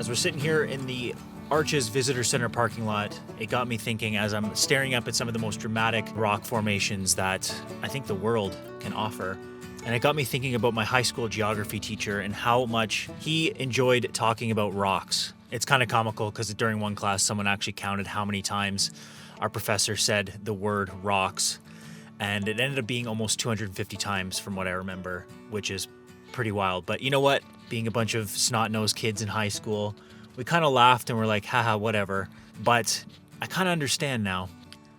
As we're sitting here in the Arches Visitor Center parking lot, it got me thinking as I'm staring up at some of the most dramatic rock formations that I think the world can offer. And it got me thinking about my high school geography teacher and how much he enjoyed talking about rocks. It's kind of comical because during one class, someone actually counted how many times our professor said the word rocks. And it ended up being almost 250 times from what I remember, which is pretty wild. But you know what? Being a bunch of snot-nosed kids in high school, we kind of laughed and we're like, haha, whatever. But I kind of understand now.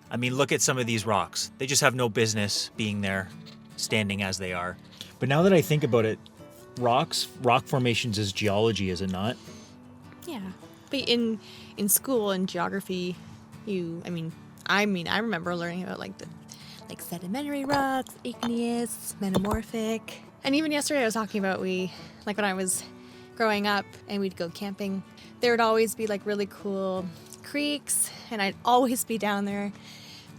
I mean, look at some of these rocks. They just have no business being there, standing as they are. But now that I think about it, rock formations is geology, is it not? Yeah. But in school, in geography, I remember learning about like sedimentary rocks, igneous, metamorphic. And even yesterday I was talking about when I was growing up and we'd go camping, there would always be like really cool creeks and I'd always be down there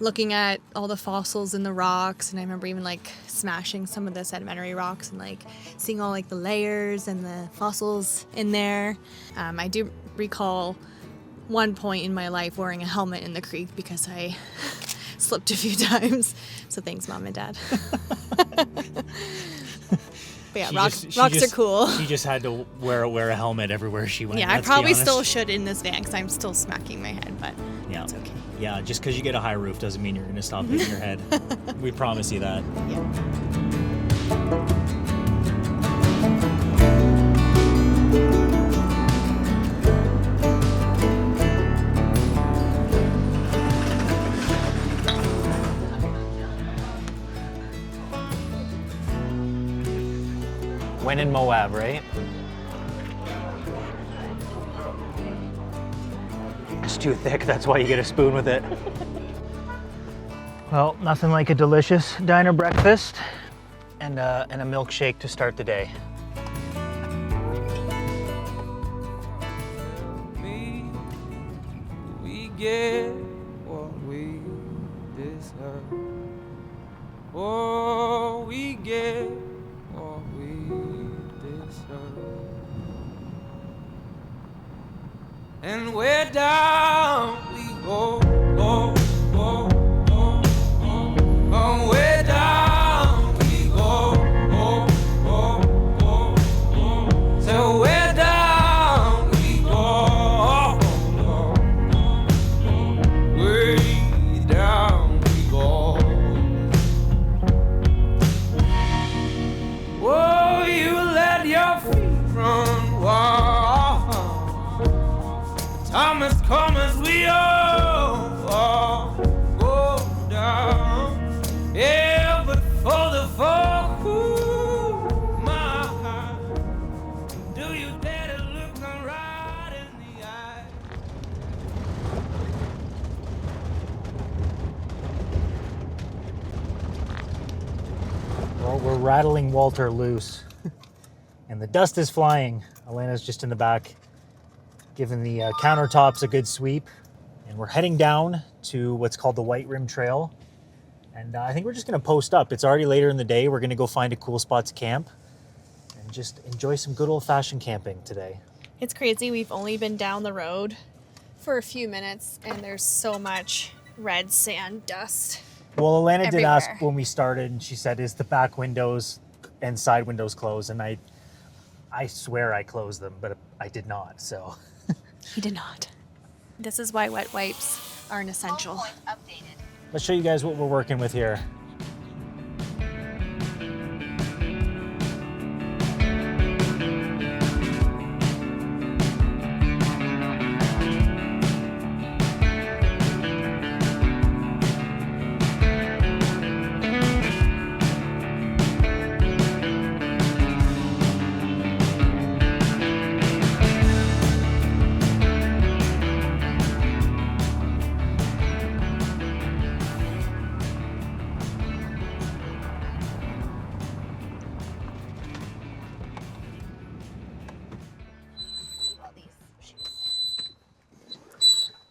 looking at all the fossils in the rocks. And I remember even like smashing some of the sedimentary rocks and like seeing all like the layers and the fossils in there. I do recall one point in my life wearing a helmet in the creek because I slipped a few times. So thanks, Mom and Dad. But yeah, rocks are cool. She just had to wear a helmet everywhere she went. Yeah, I probably still should in this van because I'm still smacking my head, but yeah, it's okay. Yeah, just because you get a high roof doesn't mean you're going to stop hitting your head. We promise you that. Yeah. When in Moab, right? It's too thick, that's why you get a spoon with it. Well, nothing like a delicious diner breakfast and a milkshake to start the day. We get what we deserve. Oh, we get what we deserve. And we're down we go, oh, oh, oh, oh, oh, we're down we go, oh, oh, oh, oh, so we're down we go, oh, oh, oh, way down we go. Oh, you let your feet run wild. Time has come as we all go down. Yeah, but for the fall, ooh, my heart, do you dare to look me right in the eye? Well, we're rattling Walter loose, and the dust is flying. Elena's just in the back, giving the countertops a good sweep. And we're heading down to what's called the White Rim Trail. And I think we're just going to post up. It's already later in the day. We're going to go find a cool spot to camp and just enjoy some good old-fashioned camping today. It's crazy. We've only been down the road for a few minutes and there's so much red sand dust. Well, Elena everywhere. did ask when we started, and she said, is the back windows and side windows closed? And I swear I closed them, but I did not, so... He did not. This is why wet wipes are an essential. Let's show you guys what we're working with here.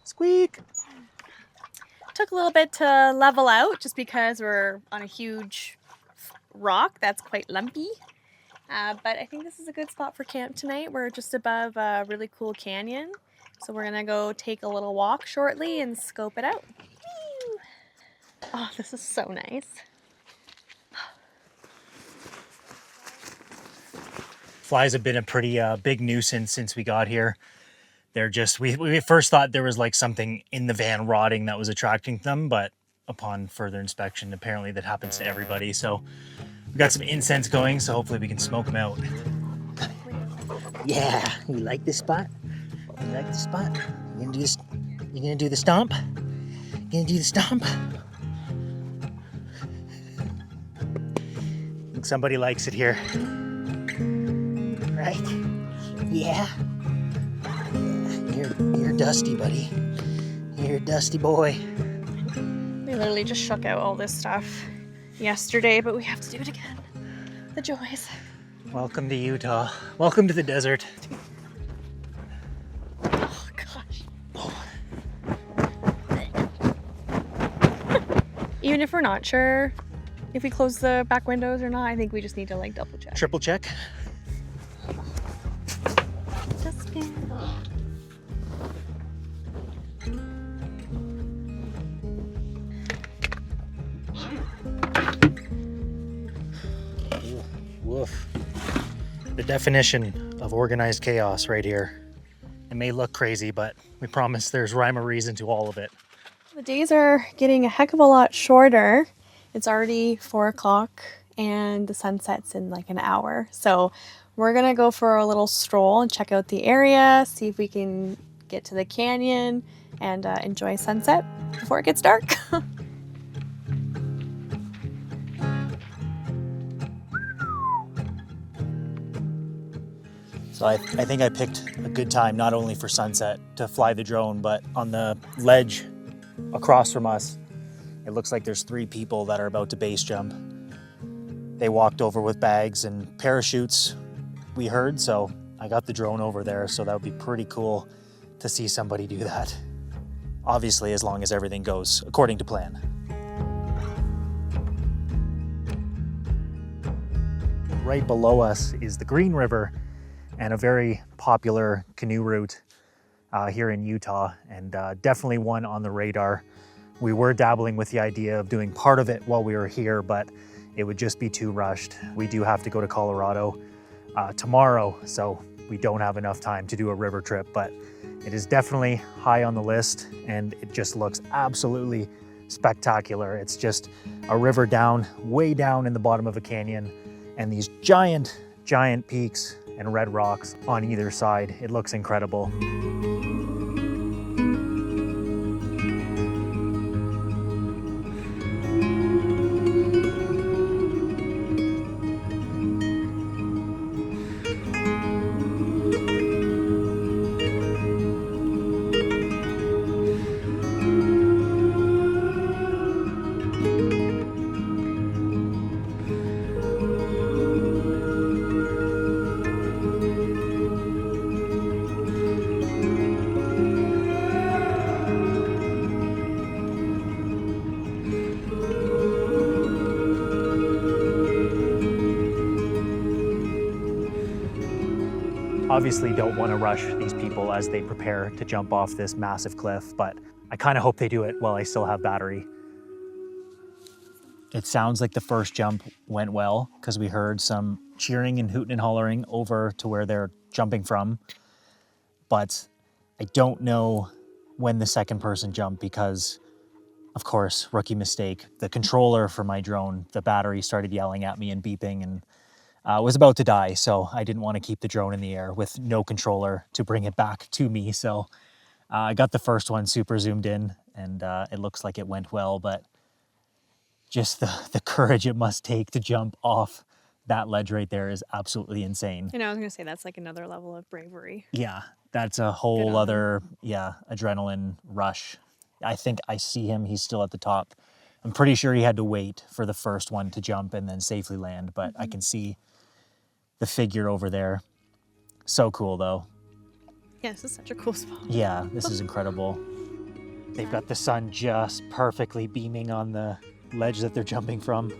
Squeak! Took a little bit to level out just because we're on a huge rock that's quite lumpy. But I think this is a good spot for camp tonight. We're just above a really cool canyon. So we're gonna go take a little walk shortly and scope it out. Whee! Oh, this is so nice. Flies have been a pretty big nuisance since we got here. They're just, we first thought there was like something in the van rotting that was attracting them, but upon further inspection, apparently that happens to everybody. So we got some incense going, so hopefully we can smoke them out. Yeah, you like this spot? You like this spot? You gonna do this? You gonna do the stomp? You gonna do the stomp? I think somebody likes it here. Right? Yeah. You're dusty, buddy. You're a dusty boy. We literally just shook out all this stuff yesterday, but we have to do it again. The joys. Welcome to Utah. Welcome to the desert. Oh gosh. Even if we're not sure if we close the back windows or not, I think we just need to like double check. Triple check. Woof. The definition of organized chaos right here. It may look crazy, but we promise there's rhyme or reason to all of it. The days are getting a heck of a lot shorter. It's already 4 o'clock and the sun sets in like an hour. So we're gonna go for a little stroll and check out the area, see if we can get to the canyon and enjoy sunset before it gets dark. So I think I picked a good time, not only for sunset to fly the drone, but on the ledge across from us, it looks like there's 3 people that are about to base jump. They walked over with bags and parachutes, we heard, so I got the drone over there, so that would be pretty cool to see somebody do that. Obviously, as long as everything goes according to plan. Right below us is the Green River, and a very popular canoe route here in Utah, and definitely one on the radar. We were dabbling with the idea of doing part of it while we were here, but it would just be too rushed. We do have to go to Colorado tomorrow, so we don't have enough time to do a river trip, but it is definitely high on the list, and it just looks absolutely spectacular. It's just a river down, way down in the bottom of a canyon, and these giant peaks and red rocks on either side. It looks incredible. Obviously don't want to rush these people as they prepare to jump off this massive cliff, but I kind of hope they do it while I still have battery. It sounds like the first jump went well because we heard some cheering and hooting and hollering over to where they're jumping from, but I don't know when the second person jumped because, of course, rookie mistake. The controller for my drone, the battery started yelling at me and beeping, and was about to die, so I didn't want to keep the drone in the air with no controller to bring it back to me. So I got the first one super zoomed in, and it looks like it went well, but just the courage it must take to jump off that ledge right there is absolutely insane. And I was gonna say that's like another level of bravery. Yeah, that's a whole other, adrenaline rush. I think I see him, he's still at the top. I'm pretty sure he had to wait for the first one to jump and then safely land, but I can see the figure over there. So cool though. Yeah, this is such a cool spot. Yeah, this is incredible. They've got the sun just perfectly beaming on the ledge that they're jumping from.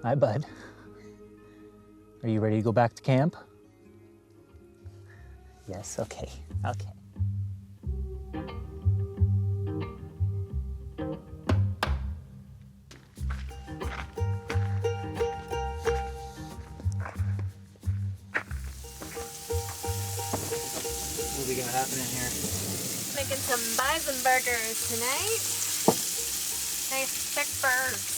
Hi, bud. Are you ready to go back to camp? Yes, okay. Okay. What's gonna happen in here? Making some bison burgers tonight. Nice thick burgers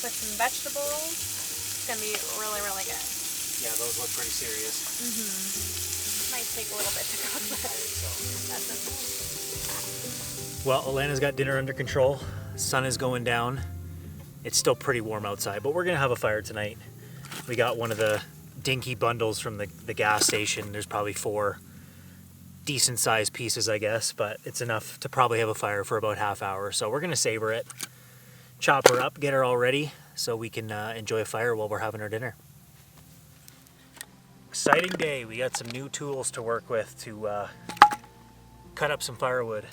with some vegetables. It's gonna be really, really good. Yeah, those look pretty serious. Might take a little bit to cook, but that's okay. Well, Alana's got dinner under control. Sun is going down. It's still pretty warm outside, but we're gonna have a fire tonight. We got one of the dinky bundles from the gas station. There's probably 4 decent sized pieces, I guess, but it's enough to probably have a fire for about half hour. So we're gonna savor it, chop her up, get her all ready so we can enjoy a fire while we're having our dinner. Exciting day. We got some new tools to work with to cut up some firewood.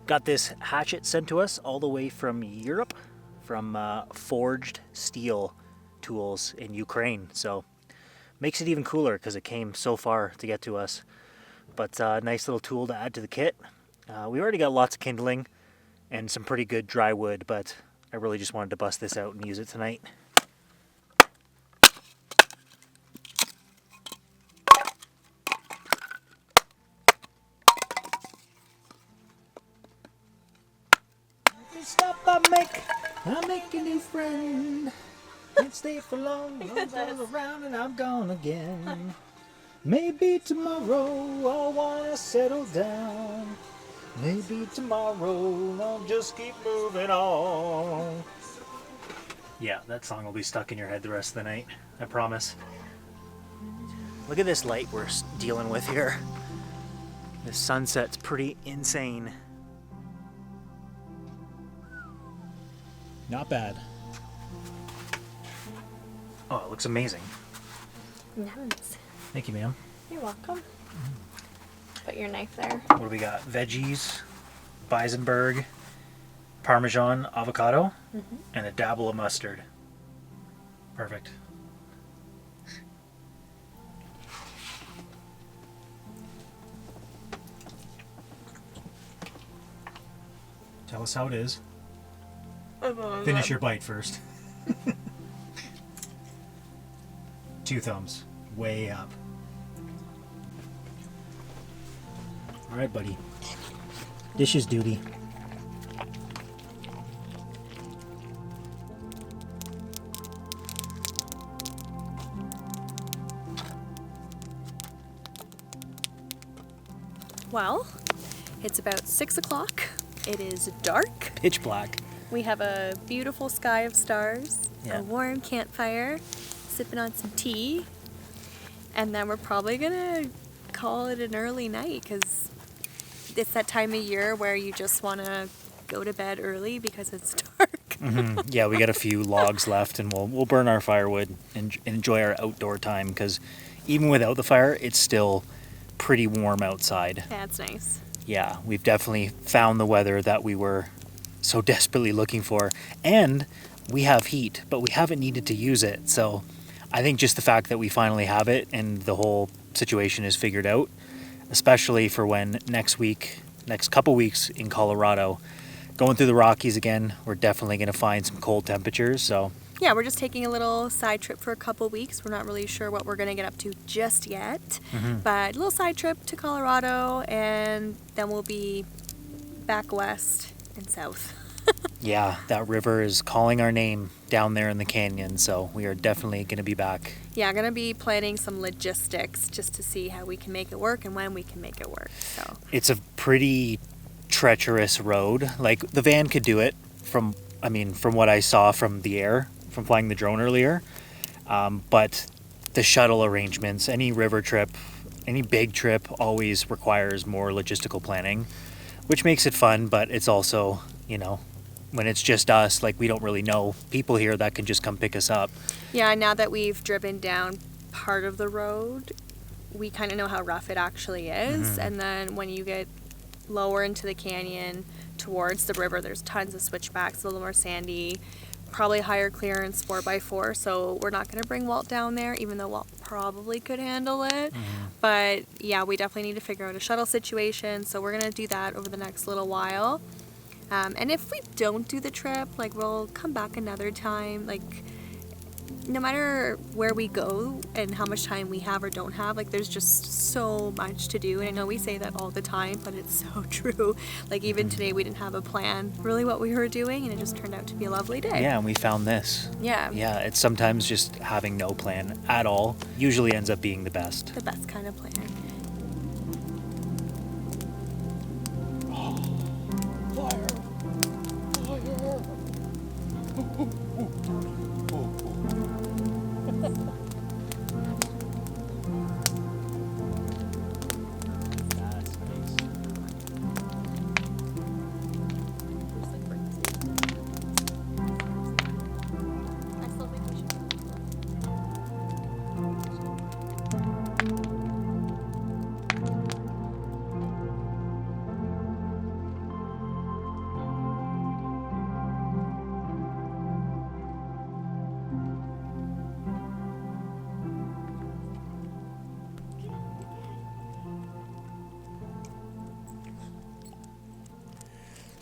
Got this hatchet sent to us all the way from Europe, from Forged Steel Tools in Ukraine. So makes it even cooler because it came so far to get to us. But nice little tool to add to the kit. We already got lots of kindling and some pretty good dry wood, but I really just wanted to bust this out and use it tonight. Stop, I make a new friend. Can't stay for long, I'm around and I'm gone again. Maybe tomorrow I'll wanna settle down. Maybe tomorrow I'll just keep moving on. Yeah, that song will be stuck in your head the rest of the night, I promise. Look at this light we're dealing with here. The sunset's pretty insane. Not bad. Oh, it looks amazing. Nice. Thank you, ma'am. You're welcome. Put your knife there. What do we got? Veggies, Weisenberg, Parmesan, avocado, and a dabble of mustard. Perfect. Tell us how it is. Finish your bite first. 2 thumbs. Way up. Alright, buddy. Dishes duty. Well, it's about 6 o'clock. It is dark. Pitch black. We have a beautiful sky of stars, Yeah. a warm campfire, sipping on some tea, and then we're probably gonna call it an early night because it's that time of year where you just want to go to bed early because it's dark. Yeah, we got a few logs left, and we'll burn our firewood and enjoy our outdoor time because even without the fire, it's still pretty warm outside. That's nice. Yeah, we've definitely found the weather that we were so desperately looking for, and we have heat, but we haven't needed to use it. So I think just the fact that we finally have it and the whole situation is figured out, especially for when next couple weeks in Colorado, going through the Rockies again, we're definitely going to find some cold temperatures. So Yeah, we're just taking a little side trip for a couple weeks. We're not really sure what we're going to get up to just yet, but a little side trip to Colorado, and then we'll be back west and south. yeah, that river is calling our name down there in the canyon, so we are definitely going to be back. Yeah, I'm going to be planning some logistics just to see how we can make it work and when we can make it work. So It's a pretty treacherous road. Like, the van could do it from what I saw from the air, from flying the drone earlier. But the shuttle arrangements, any river trip, any big trip always requires more logistical planning, which makes it fun, but it's also, when it's just us, like, we don't really know people here that can just come pick us up. yeah, now that we've driven down part of the road, we kind of know how rough it actually is. And then when you get lower into the canyon towards the river, there's tons of switchbacks, a little more sandy. probably higher clearance 4x4, so we're not going to bring Walt down there, even though Walt probably could handle it. But yeah, we definitely need to figure out a shuttle situation, so we're going to do that over the next little while. And if we don't do the trip, like, we'll come back another time. Like, no matter where we go and how much time we have or don't have, like, there's just so much to do. And I know we say that all the time, but it's so true. Like, even today we didn't have a plan really what we were doing, and it just turned out to be a lovely day. Yeah, and we found this. Yeah. Yeah, it's sometimes just having no plan at all usually ends up being the best. The best kind of plan.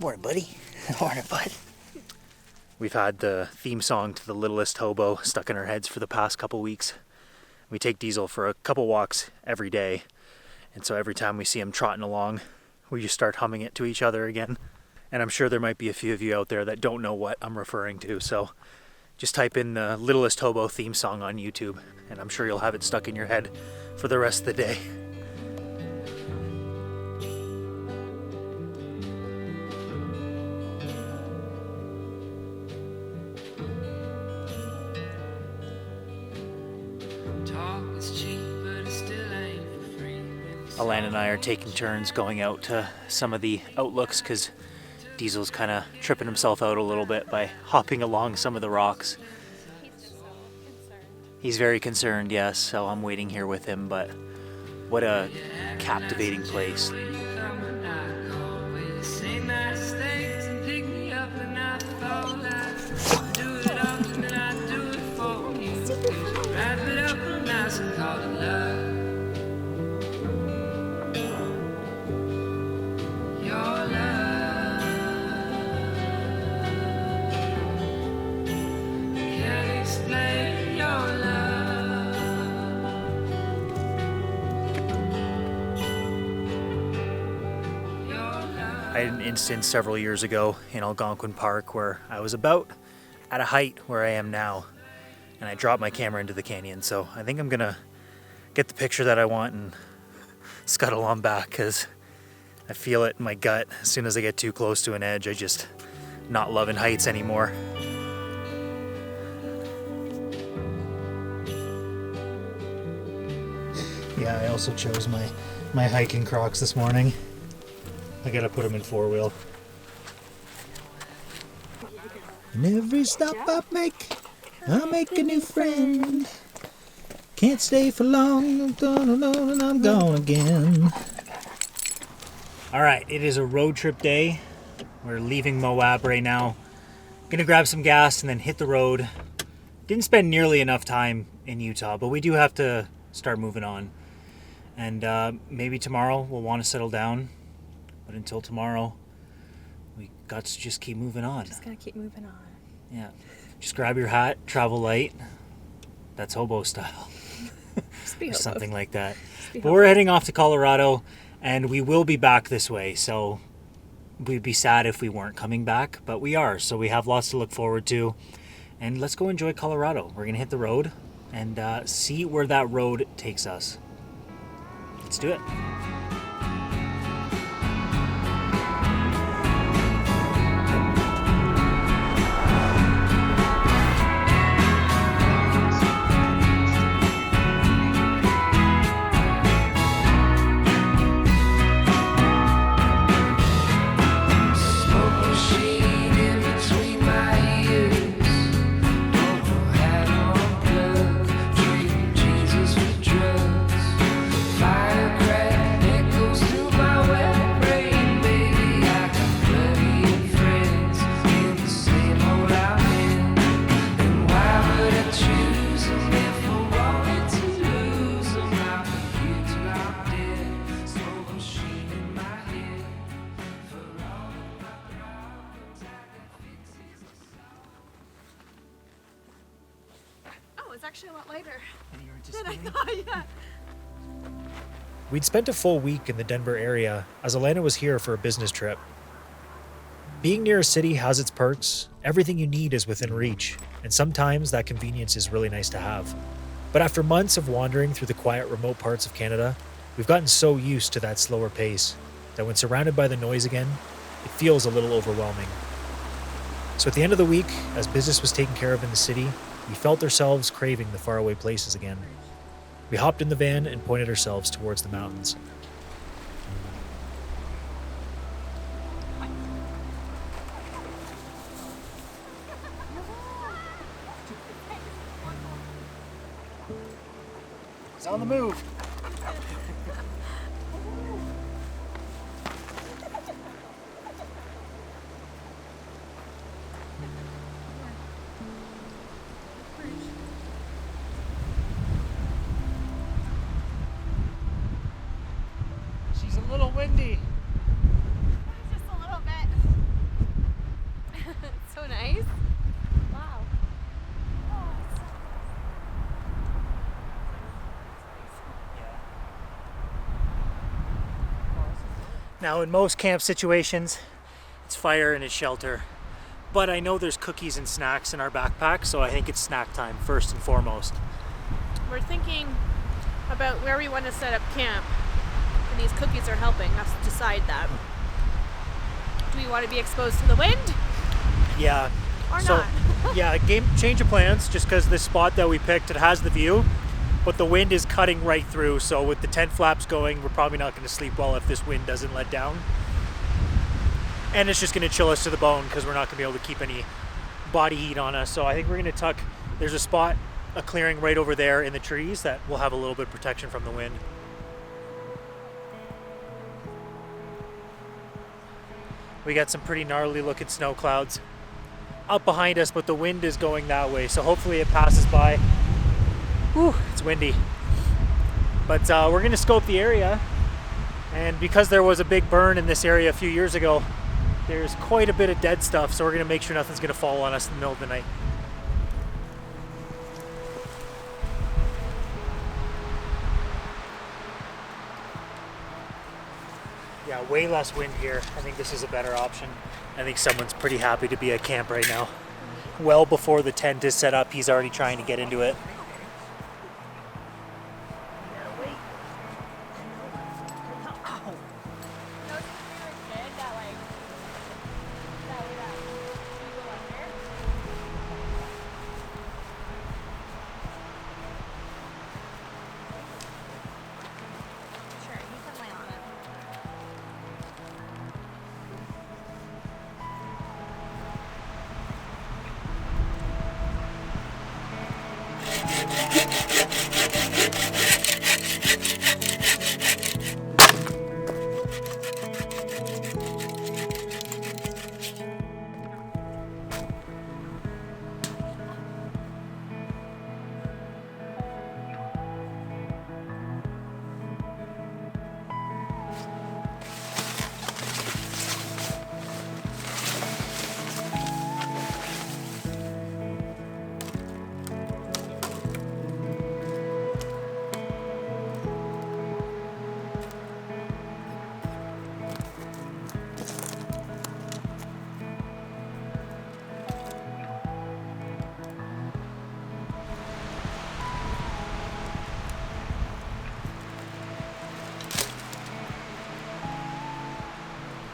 Morning, buddy. Morning, bud. We've had the theme song to The Littlest Hobo stuck in our heads for the past couple weeks. We take Diesel for a couple walks every day, and so every time we see him trotting along, we just start humming it to each other again. And I'm sure there might be a few of you out there that don't know what I'm referring to, so just type in the Littlest Hobo theme song on YouTube, and I'm sure you'll have it stuck in your head for the rest of the day. Alan and I are taking turns going out to some of the outlooks because Diesel's kind of tripping himself out a little bit by hopping along some of the rocks. He's just so concerned. He's very concerned, yes, so I'm waiting here with him, but what a captivating place. I had an instance several years ago in Algonquin Park where I was about at a height where I am now, and I dropped my camera into the canyon, so I think I'm gonna get the picture that I want and scuttle on back because I feel it in my gut. As soon as I get too close to an edge, I just not loving heights anymore. Yeah, I also chose my hiking Crocs this morning. I gotta put them in 4-wheel. And every stop I make a new friend. Can't stay for long, I'm gone alone and I'm gone again. Alright, it is a road trip day. We're leaving Moab right now. Gonna grab some gas and then hit the road. Didn't spend nearly enough time in Utah, but we do have to start moving on. And maybe tomorrow we'll want to settle down. But until tomorrow, we got to just keep moving on. Just gotta keep moving on. Yeah. Just grab your hat, travel light. That's hobo style. Just be or hobo. something like that. Be But we're heading off to Colorado, and we will be back this way. So we'd be sad if we weren't coming back, but we are. So we have lots to look forward to. And let's go enjoy Colorado. We're going to hit the road and see where that road takes us. Let's do it. Fire crack it's actually a lot lighter And you were than I anticipating? thought. Yeah. We'd spent a full week in the Denver area as Alana was here for a business trip. Being near a city has its perks. Everything you need is within reach, and sometimes that convenience is really nice to have. But after months of wandering through the quiet, remote parts of Canada, we've gotten so used to that slower pace that when surrounded by the noise again, it feels a little overwhelming. So at the end of the week, as business was taken care of in the city, we felt ourselves craving the faraway places again. We hopped in the van and pointed ourselves towards the mountains. It's on the move. She's a little windy. Just a little bit. It's so nice. Wow. Oh, it's so Now, in most camp situations, it's fire and it's shelter. But I know there's cookies and snacks in our backpack, so I think it's snack time first and foremost. We're thinking about where we want to set up camp, and these cookies are helping us decide that. Do we want to be exposed to the wind Yeah. or So, not? yeah, change of plans just because this spot that we picked, it has the view, but the wind is cutting right through. So with the tent flaps going, we're probably not going to sleep well if this wind doesn't let down. And it's just going to chill us to the bone because we're not going to be able to keep any body heat on us. So I think we're going to tuck, there's a spot, a clearing right over there in the trees that will have a little bit of protection from the wind. We got some pretty gnarly looking snow clouds up behind us, but the wind is going that way, so hopefully it passes by. Whew, it's windy. But we're gonna scope the area, and because there was a big burn in this area a few years ago, there's quite a bit of dead stuff, so we're gonna make sure nothing's gonna fall on us in the middle of the night. Yeah, way less wind here. I think this is a better option. I think someone's pretty happy to be at camp right now. Well before the tent is set up, he's already trying to get into it.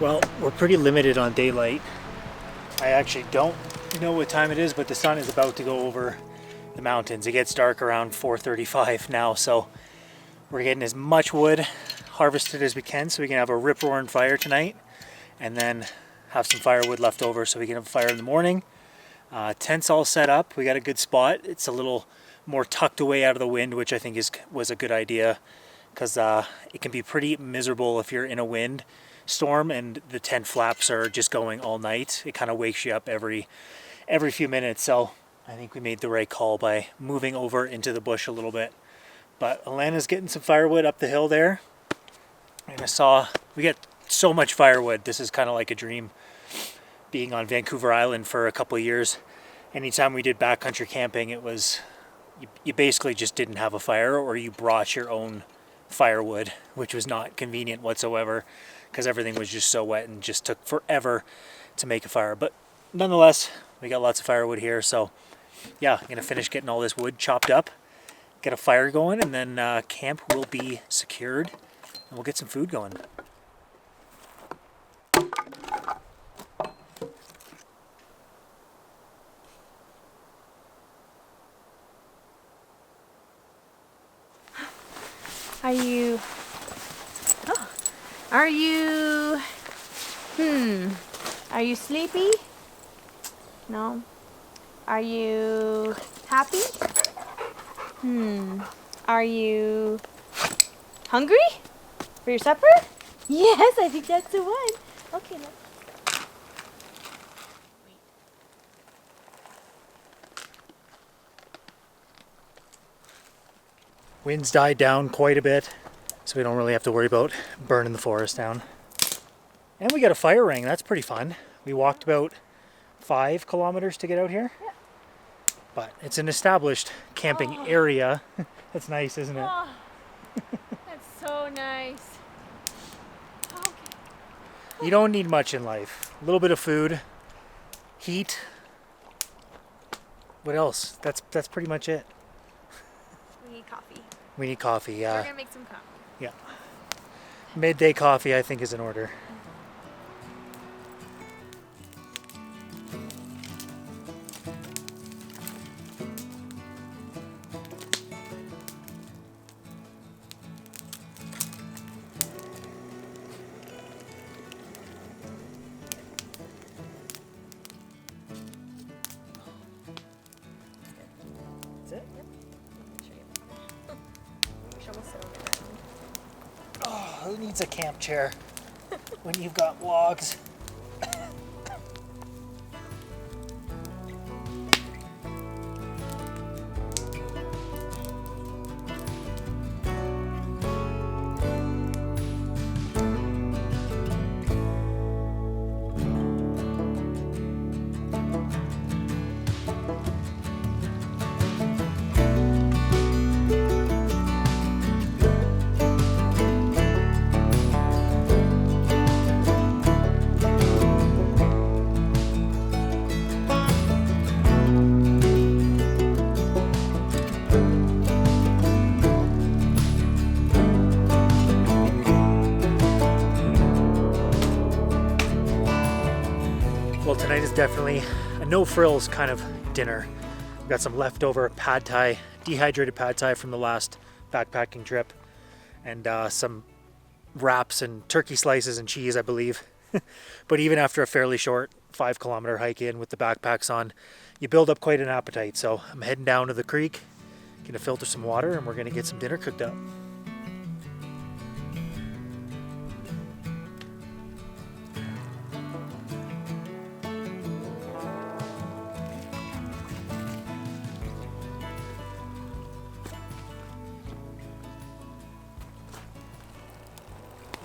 Well, we're pretty limited on daylight. I actually don't know what time it is, but the sun is about to go over the mountains. It gets dark around 4:35 now, so we're getting as much wood harvested as we can so we can have a rip-roaring fire tonight, and then have some firewood left over so we can have a fire in the morning. Tent's all set up. We got a good spot. It's a little more tucked away out of the wind, which I think was a good idea, because it can be pretty miserable if you're in a wind storm and the tent flaps are just going all night. It kind of wakes you up every few minutes. So I think we made the right call by moving over into the bush a little bit. But Alana's getting some firewood up the hill there, and I saw we get so much firewood. This is kind of like a dream, being on Vancouver Island for a couple of years. Anytime we did backcountry camping, it was you basically just didn't have a fire, or you brought your own firewood, which was not convenient whatsoever because everything was just so wet and just took forever to make a fire. But nonetheless, we got lots of firewood here, so yeah, I'm gonna finish getting all this wood chopped up, get a fire going, and then camp will be secured and we'll get some food going. Are you sleepy? No. Are you happy? Are you hungry for your supper? Yes, I think that's the one. Okay, Winds died down quite a bit, so we don't really have to worry about burning the forest down. And we got a fire ring, that's pretty fun. We walked about 5 kilometers to get out here. Yeah. But it's an established camping area. That's nice, isn't it? Oh, that's so nice. Okay. You don't need much in life. A little bit of food, heat. What else? That's pretty much it. We need coffee. We need coffee, We're yeah. gonna make some coffee. Yeah. Midday coffee, I think, is in order. Oh, who needs a camp chair when you've got logs? Well, tonight is definitely a no-frills kind of dinner. We've got some leftover pad thai, dehydrated pad thai from the last backpacking trip, and some wraps and turkey slices and cheese, I believe. But even after a fairly short 5-kilometer hike in with the backpacks on, you build up quite an appetite. So I'm heading down to the creek, gonna filter some water, and we're gonna get some dinner cooked up.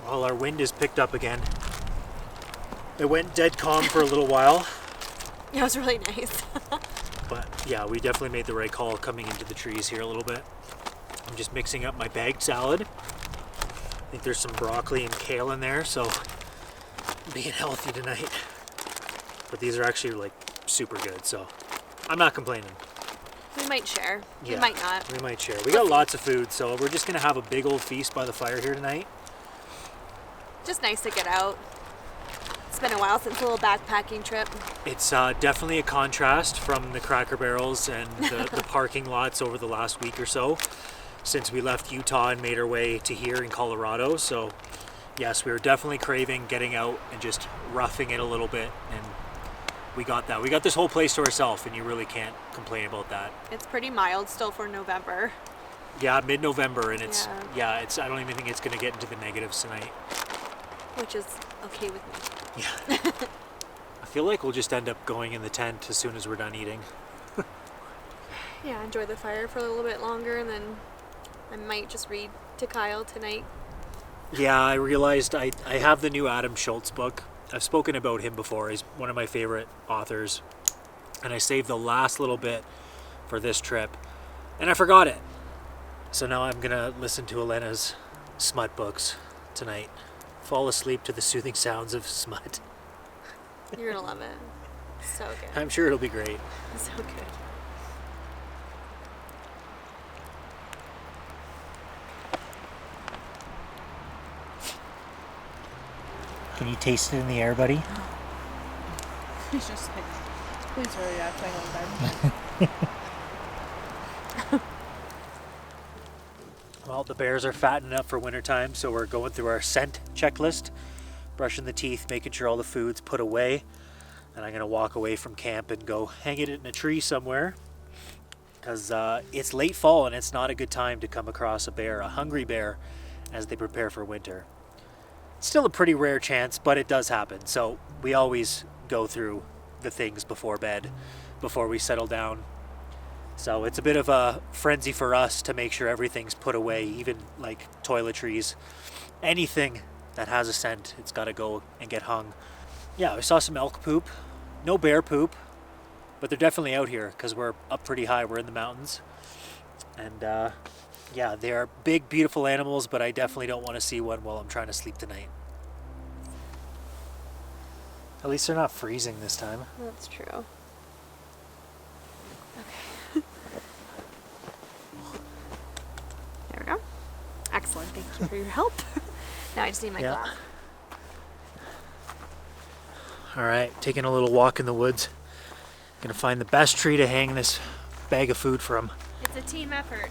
Well, our wind is picked up again. It went dead calm for a little while, Yeah, it was really nice. but yeah, we definitely made the right call coming into the trees here a little bit. I'm just mixing up my bagged salad. I think there's some broccoli and kale in there, so being healthy tonight. But these are actually like super good, so I'm not complaining. We might share. Yeah, We might not. We might share. We got lots of food, so we're just gonna have a big old feast by the fire here tonight. Just nice to get out. It's been a while since a little backpacking trip. It's definitely a contrast from the Cracker Barrels and the parking lots over the last week or so since we left Utah and made our way to here in Colorado. So yes, we were definitely craving getting out and just roughing it a little bit, and we got that. We got this whole place to ourselves, and you really can't complain about that. It's pretty mild still for November. Yeah, mid-November, and it's Yeah. I don't even think it's going to get into the negatives tonight. Which is okay with me. Yeah. I feel like we'll just end up going in the tent as soon as we're done eating. Yeah, enjoy the fire for a little bit longer, and then I might just read to Kyle tonight. Yeah, I realized I have the new Adam Schultz book. I've spoken about him before. He's one of my favorite authors. And I saved the last little bit for this trip. And I forgot it. So now I'm gonna listen to Elena's smut books tonight. Fall asleep to the soothing sounds of smut. You're gonna love it. So good. I'm sure it'll be great. So good. Can you taste it in the air, buddy? He's just like, please hurry up, I know that. Well, the bears are fattening up for wintertime, so we're going through our scent checklist, brushing the teeth, making sure all the food's put away. And I'm gonna walk away from camp and go hang it in a tree somewhere, because it's late fall and it's not a good time to come across a bear, a hungry bear, as they prepare for winter. It's still a pretty rare chance, but it does happen. So we always go through the things before bed, before we settle down. So it's a bit of a frenzy for us to make sure everything's put away, even like toiletries, anything that has a scent, it's got to go and get hung. Yeah, we saw some elk poop, no bear poop, but they're definitely out here because we're up pretty high, we're in the mountains. And yeah, they are big, beautiful animals, but I definitely don't want to see one while I'm trying to sleep tonight. At least they're not freezing this time. That's true. Okay. There we go. Excellent. Thank you for your help. Now I just need my glass. All right, taking a little walk in the woods. Gonna find the best tree to hang this bag of food from. It's a team effort.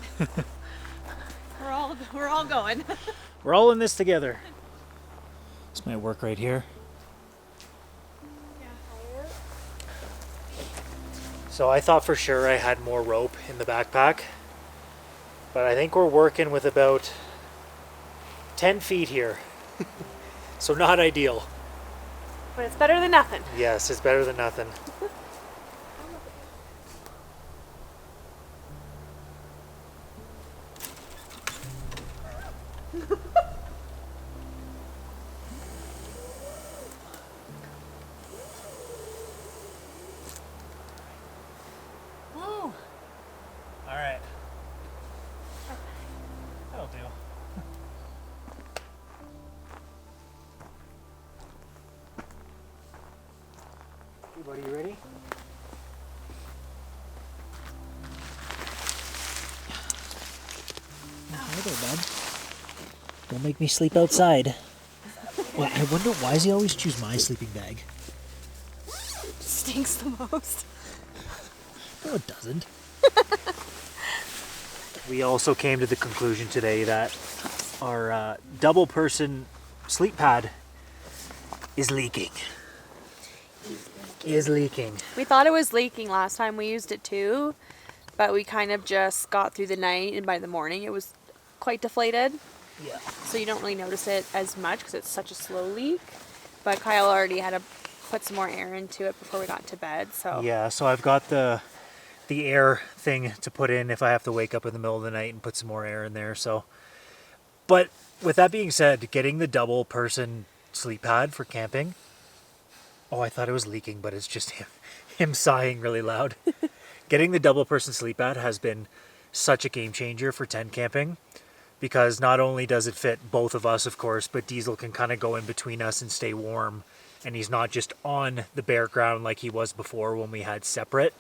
We're all going. We're all in this together. This might work right here. So I thought for sure I had more rope in the backpack, but I think we're working with about 10 feet here. So not ideal. But it's better than nothing. Yes, it's better than nothing. Woo! All right. That'll do. Hey, buddy, you ready? Hi there, bud. Don't make me sleep outside. Well, I wonder, why does he always choose my sleeping bag? Stinks the most. No, it doesn't. We also came to the conclusion today that our double person sleep pad is leaking. Is leaking. We thought it was leaking last time we used it too, but we kind of just got through the night, and by the morning it was quite deflated. Yeah. So you don't really notice it as much because it's such a slow leak. But Kyle already had to put some more air into it before we got to bed. So Yeah, so I've got the air thing to put in if I have to wake up in the middle of the night and put some more air in there. So, but with that being said, getting the double person sleep pad for camping. Oh, I thought it was leaking, but it's just him sighing really loud. Getting the double person sleep pad has been such a game changer for tent camping, because not only does it fit both of us, of course, but Diesel can kind of go in between us and stay warm, and he's not just on the bare ground like he was before when we had separate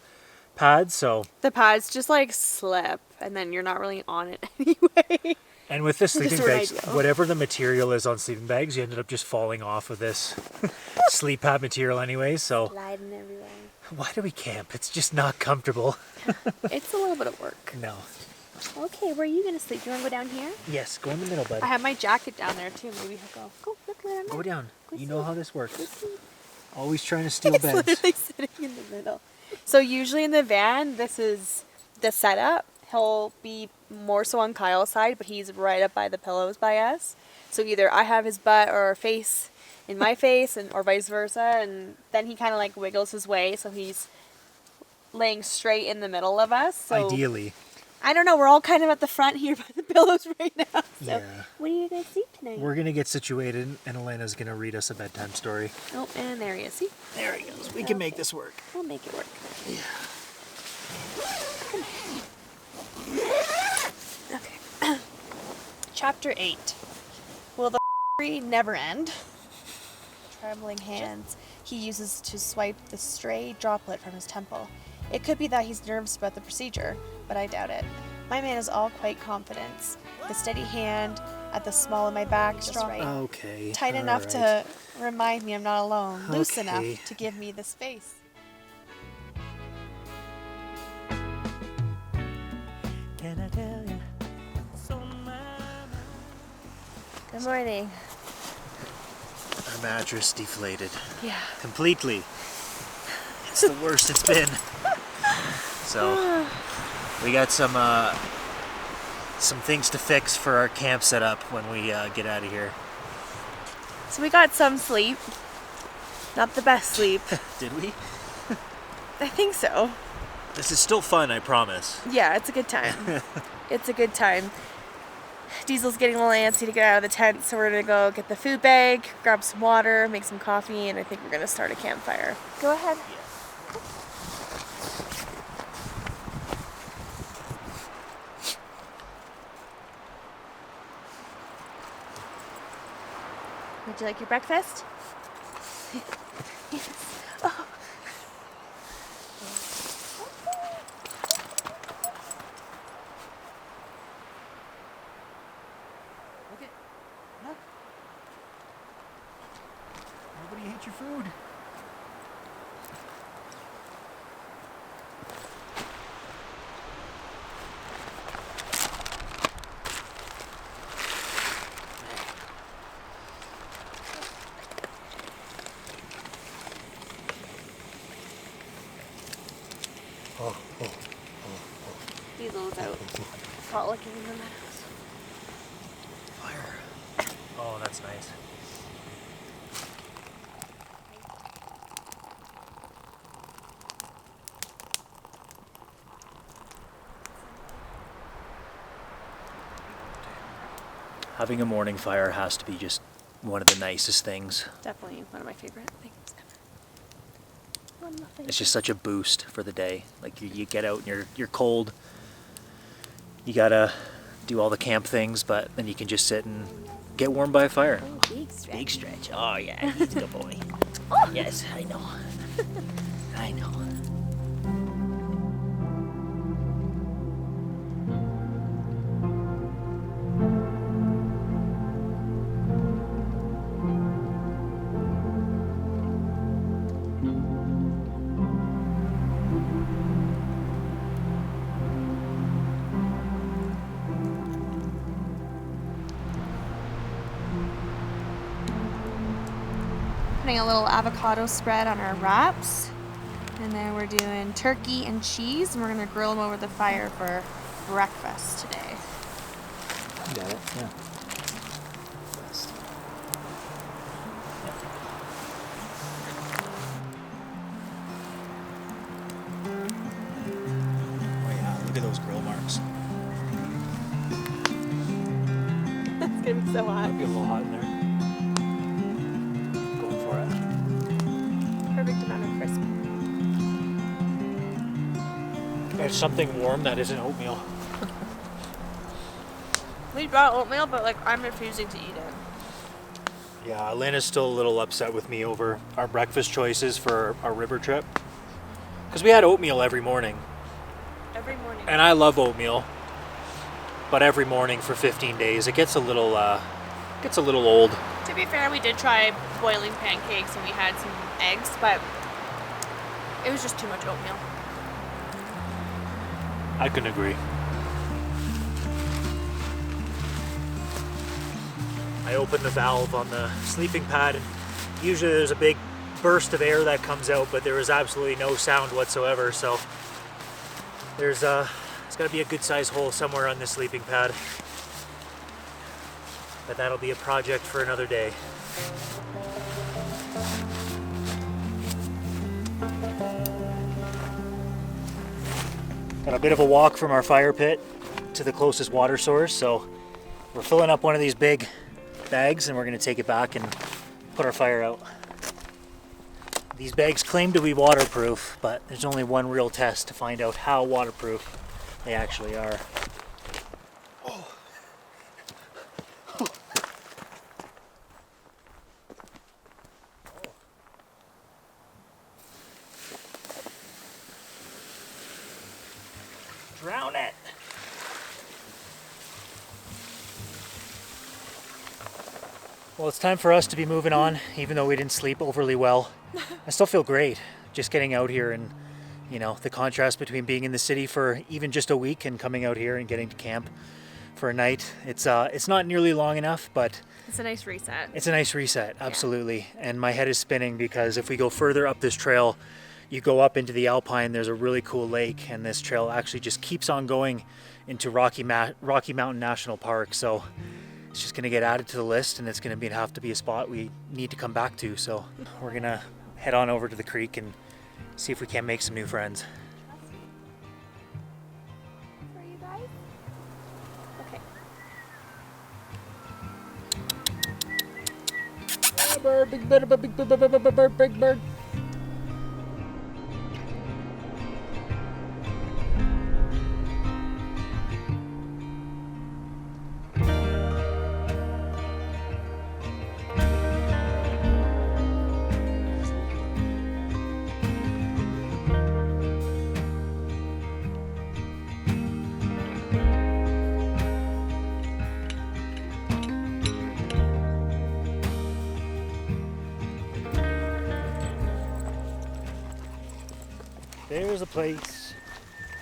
pads. So the pads just like slip, and then you're not really on it anyway. and with the sleeping Just bags, ideal. whatever the material is on sleeping bags, you ended up just falling off of this sleep pad material anyway. So Sliding everywhere. why do we camp? It's just not comfortable. It's a little bit of work. No. Okay, where are you gonna sleep? You wanna go down here? Yes, go in the middle, bud. I have my jacket down there too. Maybe he'll go. Go, look down there. Go down. Go You know sleep. how this works. Go sleep. Always trying to steal He's beds. literally sitting in the middle. So usually in the van, this is the setup. He'll be more so on Kyle's side, but he's right up by the pillows by us. So either I have his butt or face in my face, and or vice versa, and then he kind of like wiggles his way, so he's laying straight in the middle of us. So Ideally. I don't know. We're all kind of at the front here by the pillows right now. So Yeah. when are you guys sleep tonight? We're going to get situated, and Elena's going to read us a bedtime story. Oh, and there he is. See, There he goes. We can make this work. we'll make it work. Chapter 8. Will the never end? Trembling hands he uses to swipe the stray droplet from his temple. It could be that he's nervous about the procedure, but I doubt it. My man is all quite confidence. The steady hand at the small of my back, just right. Okay. Tight enough to remind me I'm not alone. Loose enough to give me the space. Can I tell you? Good morning. Our mattress deflated. Yeah. Completely. It's the worst it's been. So we got some things to fix for our camp setup when we get out of here. So we got some sleep. Not the best sleep. Did we? I think so. This is still fun, I promise. Yeah, it's a good time. It's a good time. Diesel's getting a little antsy to get out of the tent, so we're gonna go get the food bag, grab some water, make some coffee, and I think we're gonna start a campfire. Go ahead. Would you like your breakfast? Yes. Oh. Okay. Huh? Nobody ate your food. Diesel's out frolicking in the meadows. Fire. Oh, that's nice. Having a morning fire has to be just one of the nicest things. Definitely one of my favorite things. It's just such a boost for the day. Like you get out and you're cold. You gotta do all the camp things, but then you can just sit and get warm by a fire. Oh, big stretch. Big stretch. Oh yeah, he's a good boy. Yes, I know. I know. Putting a little avocado spread on our wraps, and then we're doing turkey and cheese, and we're gonna grill them over the fire for breakfast today. You got it. Yeah. Oh yeah, look at those grill marks. It's gonna be so hot. Might be a little hot in there. Going for it. Perfect amount of crisp. There's something warm that isn't oatmeal. We brought oatmeal, but like I'm refusing to eat it. Yeah, Elena's still a little upset with me over our breakfast choices for our river trip. Because we had oatmeal every morning. Every morning. And I love oatmeal. But every morning for 15 days, it gets a little old. To be fair, we did try boiling pancakes and we had some eggs, but it was just too much oatmeal. I couldn't agree. I opened the valve on the sleeping pad, and usually there's a big burst of air that comes out, but there was absolutely no sound whatsoever, so there's got to be a good sized hole somewhere on this sleeping pad. But that'll be a project for another day. Got a bit of a walk from our fire pit to the closest water source, so we're filling up one of these big bags and we're going to take it back and put our fire out. These bags claim to be waterproof, but there's only one real test to find out how waterproof they actually are. Oh. Drown it. Well, it's time for us to be moving on, even though we didn't sleep overly well. I still feel great just getting out here, and you know, the contrast between being in the city for even just a week and coming out here and getting to camp for a night. It's not nearly long enough, but It's a nice reset. it's a nice reset, absolutely. And my head is spinning because if we go further up this trail, you go up into the Alpine, there's a really cool lake, and this trail actually just keeps on going into Rocky Mountain National Park. So it's just gonna get added to the list, and it's gonna have to be a spot we need to come back to. So we're gonna head on over to the creek and see if we can't make some new friends. For you guys? Okay. Bird, big bird, big bird, big bird, big bird, big bird. There's a place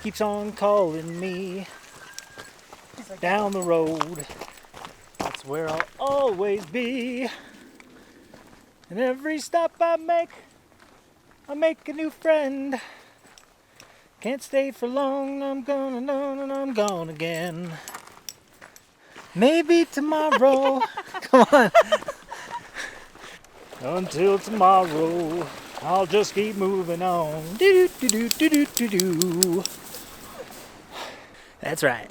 keeps on calling me down the road. That's where I'll always be. And every stop I make a new friend. Can't stay for long, I'm gonna know and I'm gone again. Maybe tomorrow. Come on. Until tomorrow, I'll just keep moving on. Do do do do do do do. That's right.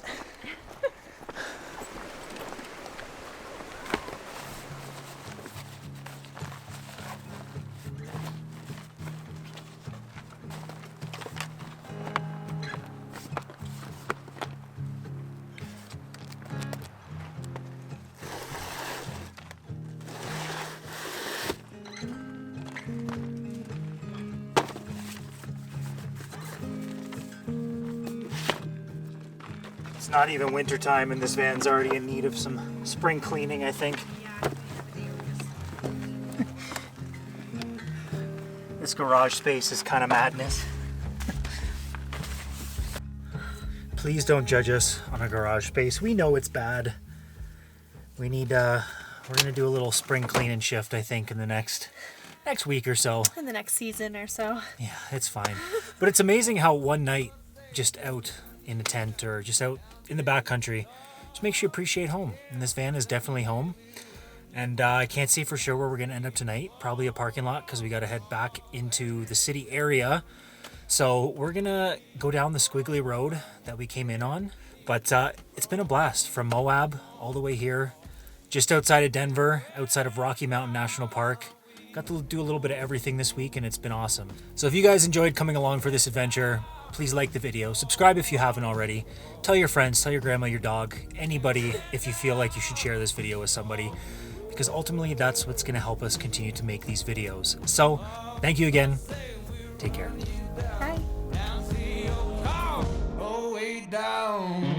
It's not even winter time and this van's already in need of some spring cleaning, I think. This garage space is kind of madness. Please don't judge us on a garage space. We know it's bad. We need, we're gonna do a little spring cleaning shift, I think, in the next week or so. In the next season or so. Yeah, it's fine. But it's amazing how one night just out in a tent or just out in the backcountry just makes you appreciate home. And this van is definitely home. And I can't say for sure where we're going to end up tonight. Probably a parking lot because we got to head back into the city area. So we're going to go down the squiggly road that we came in on. But it's been a blast from Moab all the way here. Just outside of Denver, outside of Rocky Mountain National Park. Got to do a little bit of everything this week and it's been awesome. So if you guys enjoyed coming along for this adventure, please like the video, subscribe if you haven't already, tell your friends, tell your grandma, your dog, anybody if you feel like you should share this video with somebody, because ultimately that's what's going to help us continue to make these videos. So thank you again. Take care. Bye. down.